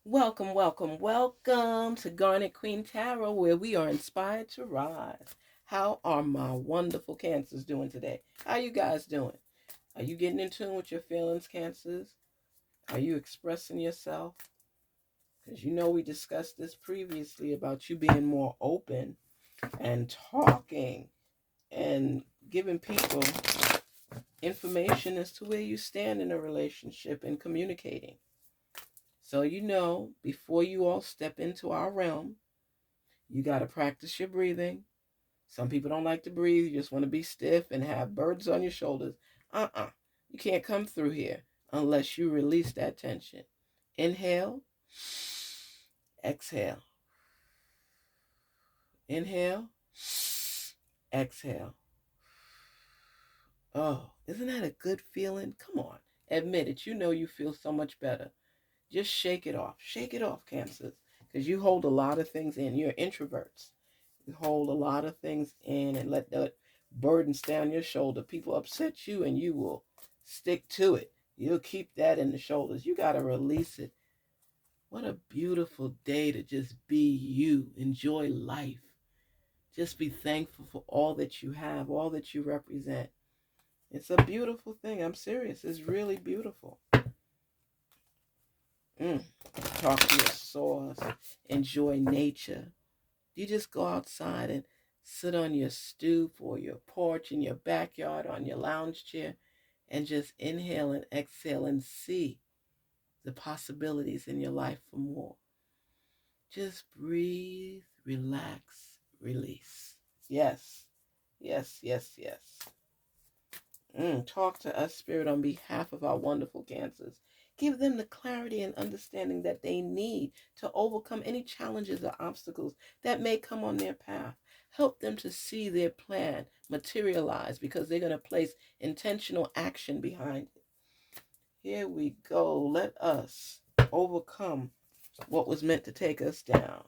Welcome, welcome, welcome to Garnetqueentarot, where we are inspired to rise. How are my wonderful Cancers doing today? How you guys doing? Are you getting in tune with your feelings, Cancers? Are you expressing yourself? Because you know we discussed this previously about you being more open and talking and giving people information as to where you stand in a relationship and communicating. So before you all step into our realm, you got to practice your breathing. Some people don't like to breathe. You just want to be stiff and have birds on your shoulders. You can't come through here unless you release that tension. Inhale, exhale. Inhale, exhale. Oh, isn't that a good feeling? Come on, admit it. You know you feel so much better. Just shake it off. Shake it off, Cancers, because you hold a lot of things in. You're introverts. You hold a lot of things in and let that burden stay on your shoulder. People upset you and you will stick to it. You'll keep that in the shoulders. You got to release it. What a beautiful day to just be you. Enjoy life. Just be thankful for all that you have, all that you represent. It's a beautiful thing. I'm serious. It's really beautiful. Talk to your source. Enjoy nature. You just go outside and sit on your stoop or your porch in your backyard on your lounge chair and just inhale and exhale and see the possibilities in your life for more. Just breathe, relax, release. Yes, yes, yes, yes. Talk to us, Spirit, on behalf of our wonderful Cancers. Give them the clarity and understanding that they need to overcome any challenges or obstacles that may come on their path. Help them to see their plan materialize because they're going to place intentional action behind it. Here we go. Let us overcome what was meant to take us down.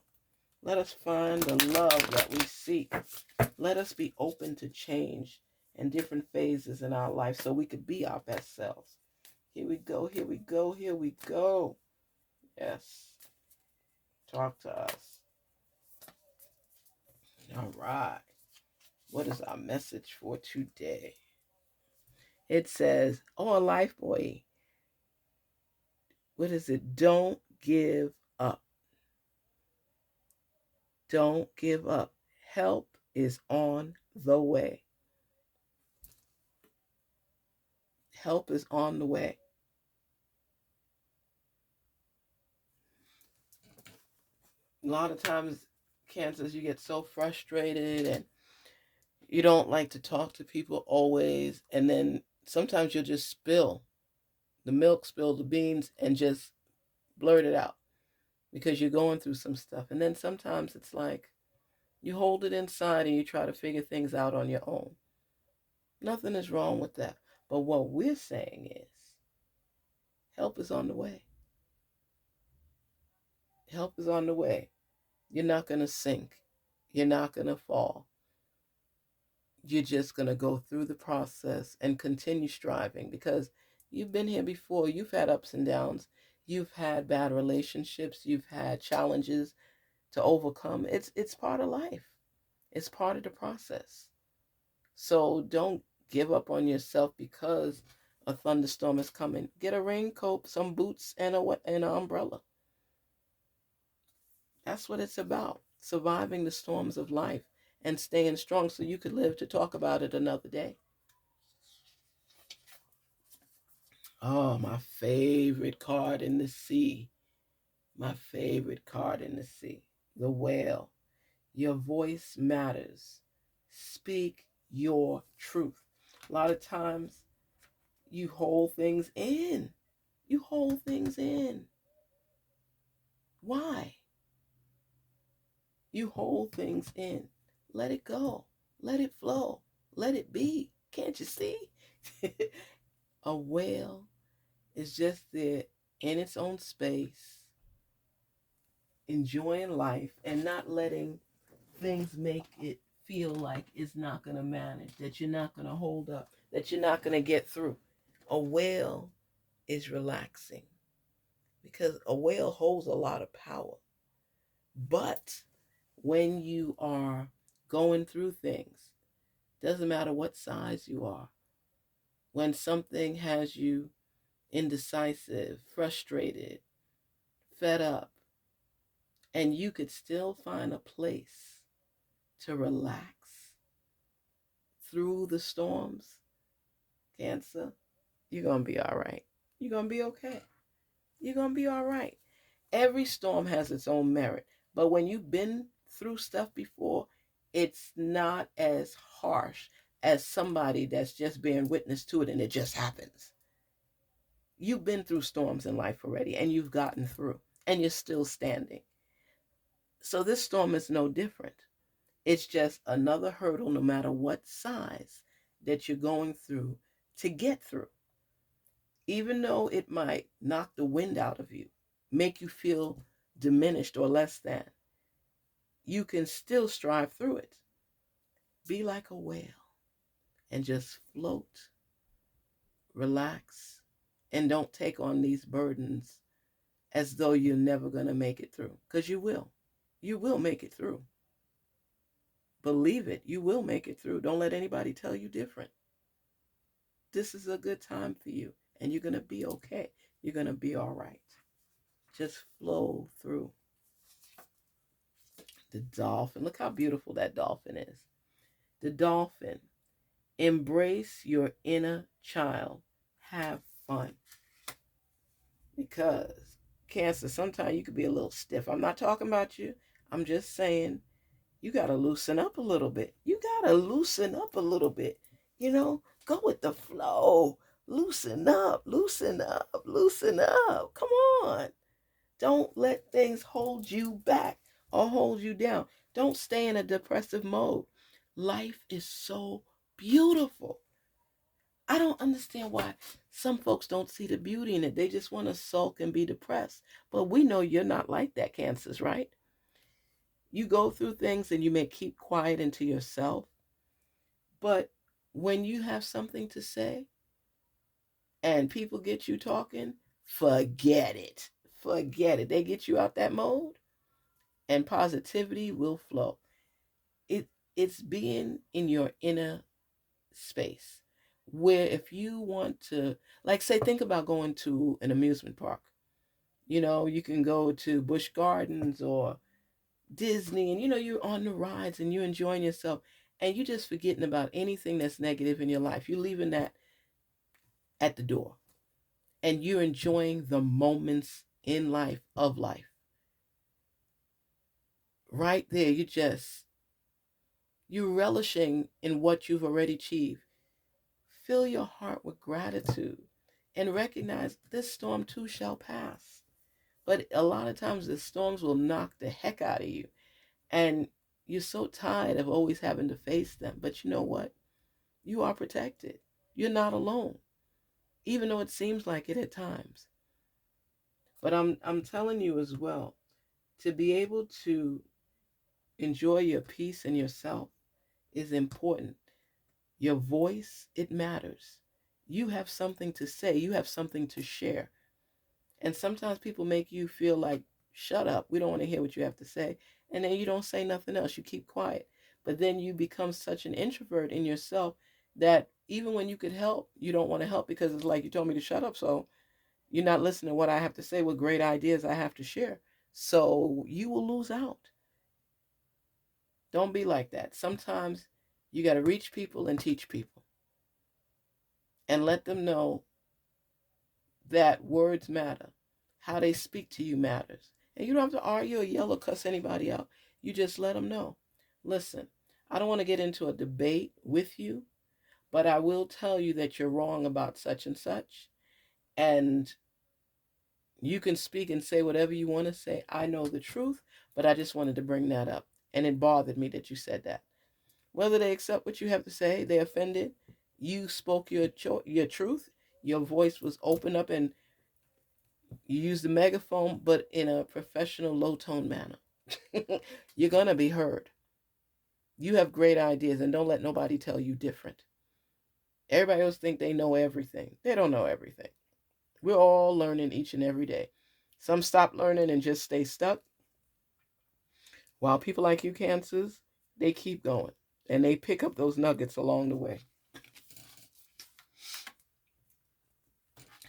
Let us find the love that we seek. Let us be open to change and different phases in our life so we could be our best selves. Here we go, here we go, here we go. Yes. Talk to us. All right. What is our message for today? It says, oh, life boy. What is it? Don't give up. Don't give up. Help is on the way. Help is on the way. A lot of times, Cancers, you get so frustrated and you don't like to talk to people always. And then sometimes you'll just spill the milk, spill the beans, and just blurt it out because you're going through some stuff. And then sometimes it's like you hold it inside and you try to figure things out on your own. Nothing is wrong with that. But what we're saying is help is on the way. Help is on the way. You're not going to sink. You're not going to fall. You're just going to go through the process and continue striving because you've been here before. You've had ups and downs. You've had bad relationships. You've had challenges to overcome. It's part of life. It's part of the process. So don't give up on yourself because a thunderstorm is coming. Get a raincoat, some boots, and an umbrella. That's what it's about. Surviving the storms of life and staying strong so you could live to talk about it another day. Oh, my favorite card in the sea. My favorite card in the sea. The whale. Your voice matters. Speak your truth. A lot of times you hold things in. You hold things in. Why? You hold things in. Let it go. Let it flow. Let it be. Can't you see? A whale is just there in its own space, enjoying life and not letting things make it feel like it's not going to manage, that you're not going to hold up, that you're not going to get through. A whale is relaxing. because a whale holds a lot of power. But when you are going through things, doesn't matter what size you are, when something has you indecisive, frustrated, fed up, and you could still find a place to relax through the storms, Cancer, you're going to be all right. You're going to be okay. You're going to be all right. Every storm has its own merit. But when you've been through stuff before, it's not as harsh as somebody that's just bearing witness to it and it just happens. You've been through storms in life already and you've gotten through and you're still standing. So this storm is no different. It's just another hurdle, no matter what size, that you're going through to get through. Even though it might knock the wind out of you, make you feel diminished or less than, you can still strive through it. Be like a whale and just float, relax, and don't take on these burdens as though you're never going to make it through. Because you will. You will make it through. Believe it. You will make it through. Don't let anybody tell you different. This is a good time for you, and you're going to be okay. You're going to be all right. Just flow through. The dolphin. Look how beautiful that dolphin is. The dolphin. Embrace your inner child. Have fun. Because, Cancer, sometimes you could be a little stiff. I'm not talking about you. I'm just saying you got to loosen up a little bit. You got to loosen up a little bit. You know, go with the flow. Loosen up, loosen up, loosen up. Come on. Don't let things hold you back or hold you down. Don't stay in a depressive mode. Life is so beautiful. I don't understand why some folks don't see the beauty in it. They just want to sulk and be depressed. But we know you're not like that, Cancers, right? You go through things and you may keep quiet into yourself. But when you have something to say and people get you talking, forget it. Forget it. They get you out that mode and positivity will flow. It's being in your inner space where if you want to, like, say, think about going to an amusement park. You know, you can go to Busch Gardens or Disney, and you're on the rides and you're enjoying yourself and you're just forgetting about anything that's negative in your life. You're leaving that at the door and you're enjoying the moments in life of life. Right there, you're relishing in what you've already achieved. Fill your heart with gratitude and recognize this storm too shall pass. But a lot of times the storms will knock the heck out of you. And you're so tired of always having to face them. But you know what? You are protected. You're not alone, even though it seems like it at times. But I'm telling you as well, to be able to enjoy your peace and yourself is important. Your voice, it matters. You have something to say. You have something to share. And sometimes people make you feel like, shut up. We don't want to hear what you have to say. And then you don't say nothing else. You keep quiet. But then you become such an introvert in yourself that even when you could help, you don't want to help because it's like you told me to shut up. So you're not listening to what I have to say, what great ideas I have to share. So you will lose out. Don't be like that. Sometimes you got to reach people and teach people and let them know that words matter. How they speak to you matters. And you don't have to argue or yell or cuss anybody out. You just let them know. Listen, I don't want to get into a debate with you, but I will tell you that you're wrong about such and such. And you can speak and say whatever you want to say. I know the truth, but I just wanted to bring that up. And it bothered me that you said that. Whether they accept what you have to say, they offended, you spoke your truth, your voice was open up and you use the megaphone, but in a professional, low-tone manner. You're going to be heard. You have great ideas, and don't let nobody tell you different. Everybody else think they know everything. They don't know everything. We're all learning each and every day. Some stop learning and just stay stuck, while people like you, Cancers, they keep going and they pick up those nuggets along the way.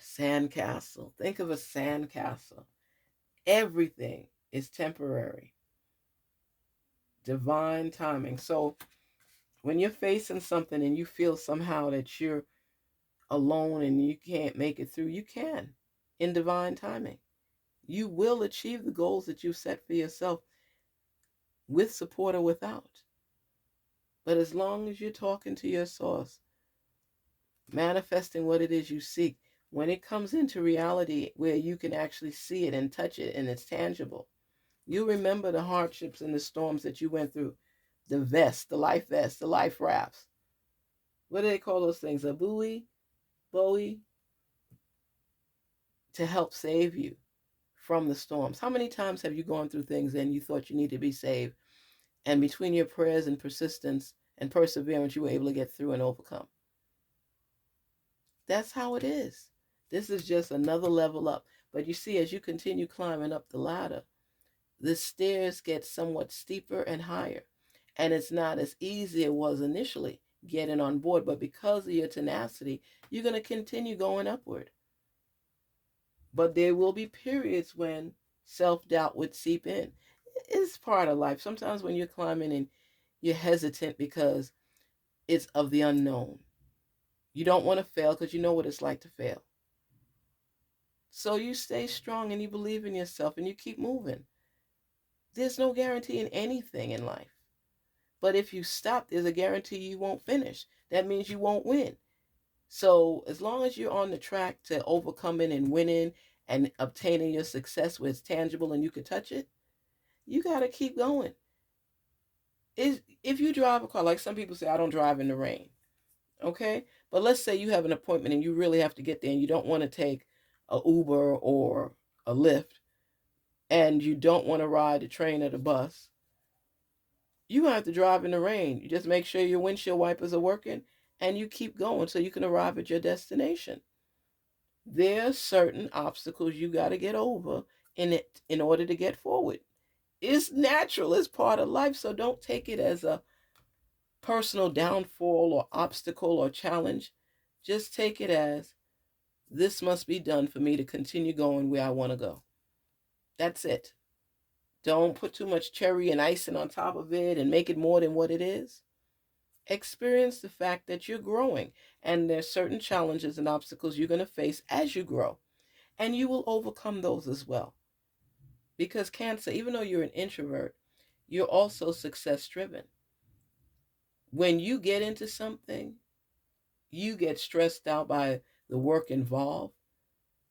Sandcastle. Think of a sandcastle. Everything is temporary. Divine timing. So when you're facing something and you feel somehow that you're alone and you can't make it through, you can in divine timing. You will achieve the goals that you've set for yourself with support or without. But as long as you're talking to your source, manifesting what it is you seek, when it comes into reality where you can actually see it and touch it and it's tangible, you remember the hardships and the storms that you went through, the life vest, the life rafts. What do they call those things? A buoy, to help save you from the storms. How many times have you gone through things and you thought you needed to be saved, and between your prayers and persistence and perseverance, you were able to get through and overcome? That's how it is. This is just another level up. But you see, as you continue climbing up the ladder, the stairs get somewhat steeper and higher. And it's not as easy as it was initially getting on board. But because of your tenacity, you're going to continue going upward. But there will be periods when self-doubt would seep in. It's part of life. Sometimes when you're climbing and you're hesitant because it's of the unknown. You don't want to fail because you know what it's like to fail. So you stay strong and you believe in yourself and you keep moving. There's no guarantee in anything in life. But if you stop, there's a guarantee you won't finish. That means you won't win. So as long as you're on the track to overcoming and winning and obtaining your success where it's tangible and you can touch it, you got to keep going. If you drive a car, like some people say, I don't drive in the rain. Okay? But let's say you have an appointment and you really have to get there and you don't want to take a Uber or a Lyft and you don't want to ride the train or the bus. You have to drive in the rain. You just make sure your windshield wipers are working and you keep going so you can arrive at your destination. There are certain obstacles you got to get over in order to get forward. It's natural. It's part of life. So don't take it as a personal downfall or obstacle or challenge. Just take it as this must be done for me to continue going where I want to go. That's it. Don't put too much cherry and icing on top of it and make it more than what it is. Experience the fact that you're growing and there's certain challenges and obstacles you're going to face as you grow. And you will overcome those as well. Because Cancer, even though you're an introvert, you're also success driven. When you get into something, you get stressed out by the work involved,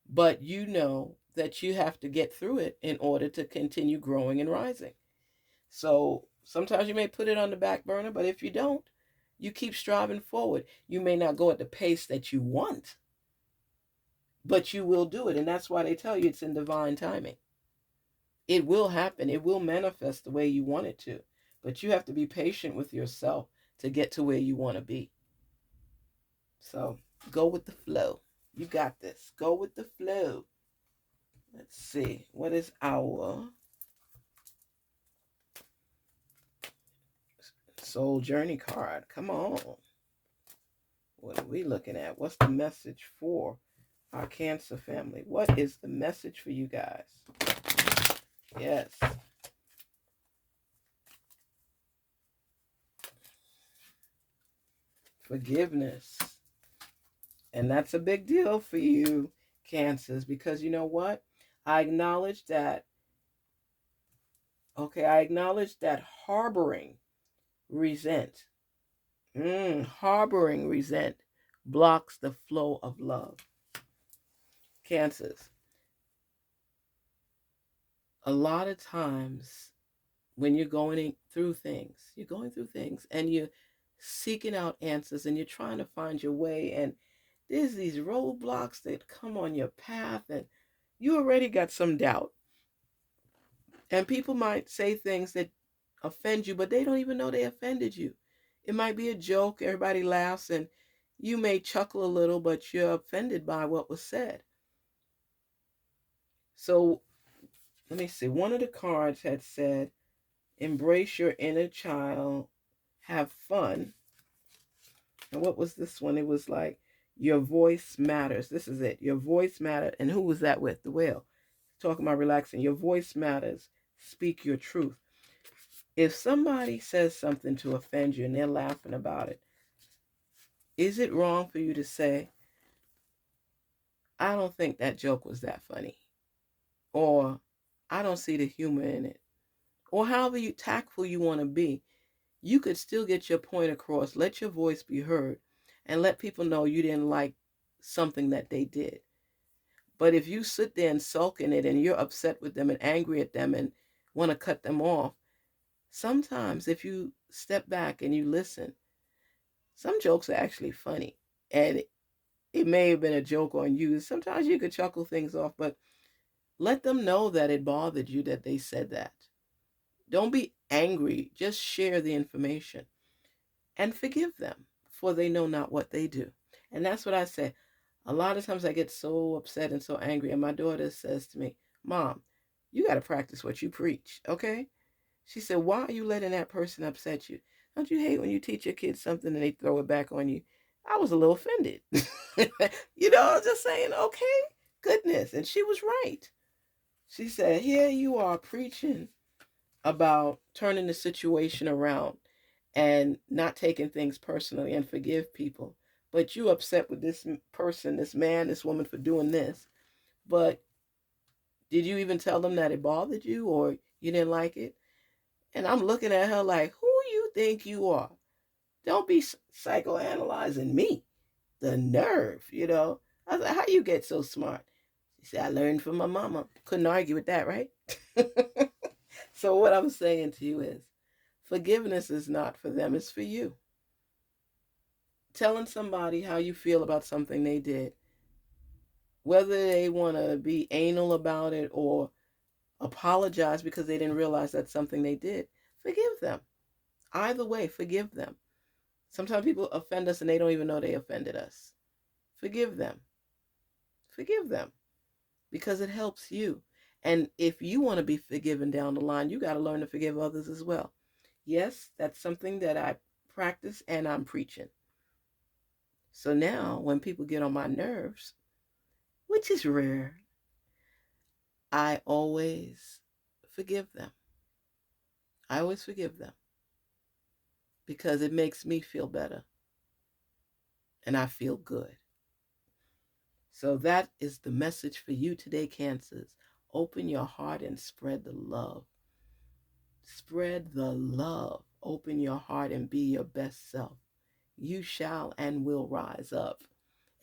but you know that you have to get through it in order to continue growing and rising. So sometimes you may put it on the back burner, but if you don't, you keep striving forward. You may not go at the pace that you want, but you will do it. And that's why they tell you it's in divine timing. It will happen. It will manifest the way you want it to. But you have to be patient with yourself to get to where you want to be. So go with the flow. You got this. Go with the flow. Let's see. What is our soul journey card? Come on. What are we looking at? What's the message for our Cancer family? What is the message for you guys? Yes. Forgiveness. And that's a big deal for you, Cancers, because you know what? I acknowledge that harboring resent, harboring resent blocks the flow of love. Cancers. A lot of times when you're going through things and you're seeking out answers and you're trying to find your way, and there's these roadblocks that come on your path and you already got some doubt. And people might say things that offend you, but they don't even know they offended you. It might be a joke, everybody laughs, and you may chuckle a little, but you're offended by what was said. So let me see. One of the cards had said, embrace your inner child, have fun. And what was this one? It was like, your voice matters. This is it. Your voice matters. And who was that with? The whale. Talking about relaxing. Your voice matters. Speak your truth. If somebody says something to offend you and they're laughing about it, is it wrong for you to say, I don't think that joke was that funny? Or, I don't see the humor in it? Or however tactful you want to be, you could still get your point across. Let your voice be heard and let people know you didn't like something that they did. But if you sit there and sulk in it and you're upset with them and angry at them and want to cut them off, sometimes if you step back and you listen, some jokes are actually funny. And it may have been a joke on you. Sometimes you could chuckle things off, but let them know that it bothered you that they said that. Don't be angry. Just share the information and forgive them, for they know not what they do. And that's what I say. A lot of times I get so upset and so angry, and my daughter says to me, Mom, you got to practice what you preach, okay? She said, why are you letting that person upset you? Don't you hate when you teach your kids something and they throw it back on you? I was a little offended. I was just saying, okay, goodness. And she was right. She said, here you are preaching about turning the situation around and not taking things personally and forgive people. But you upset with this person, this man, this woman for doing this. But did you even tell them that it bothered you or you didn't like it? And I'm looking at her like, who you think you are? Don't be psychoanalyzing me. The nerve, I was like, how you get so smart? She said, I learned from my mama. Couldn't argue with that, right? So what I'm saying to you is, forgiveness is not for them, it's for you. Telling somebody how you feel about something they did, whether they want to be anal about it or apologize because they didn't realize that's something they did, forgive them. Either way, forgive them. Sometimes people offend us and they don't even know they offended us. Forgive them. Forgive them because it helps you. And if you want to be forgiven down the line, you got to learn to forgive others as well. Yes, that's something that I practice and I'm preaching. So now when people get on my nerves, which is rare, I always forgive them. I always forgive them because it makes me feel better and I feel good. So that is the message for you today, Cancers. Open your heart and spread the love. Spread the love. Open your heart and be your best self. You shall and will rise up,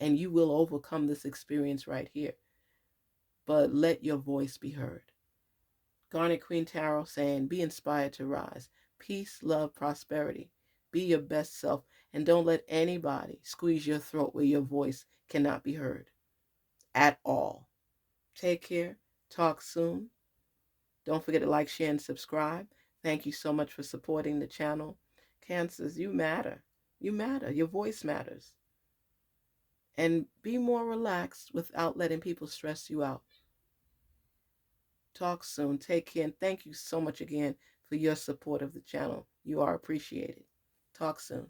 and you will overcome this experience right here. But let your voice be heard. Garnetqueentarot saying, be inspired to rise. Peace, love, prosperity. Be your best self, and don't let anybody squeeze your throat where your voice cannot be heard at all. Take care. Talk soon. Don't forget to like, share, and subscribe. Thank you so much for supporting the channel. Cancers, you matter. You matter. Your voice matters. And be more relaxed without letting people stress you out. Talk soon. Take care. And thank you so much again for your support of the channel. You are appreciated. Talk soon.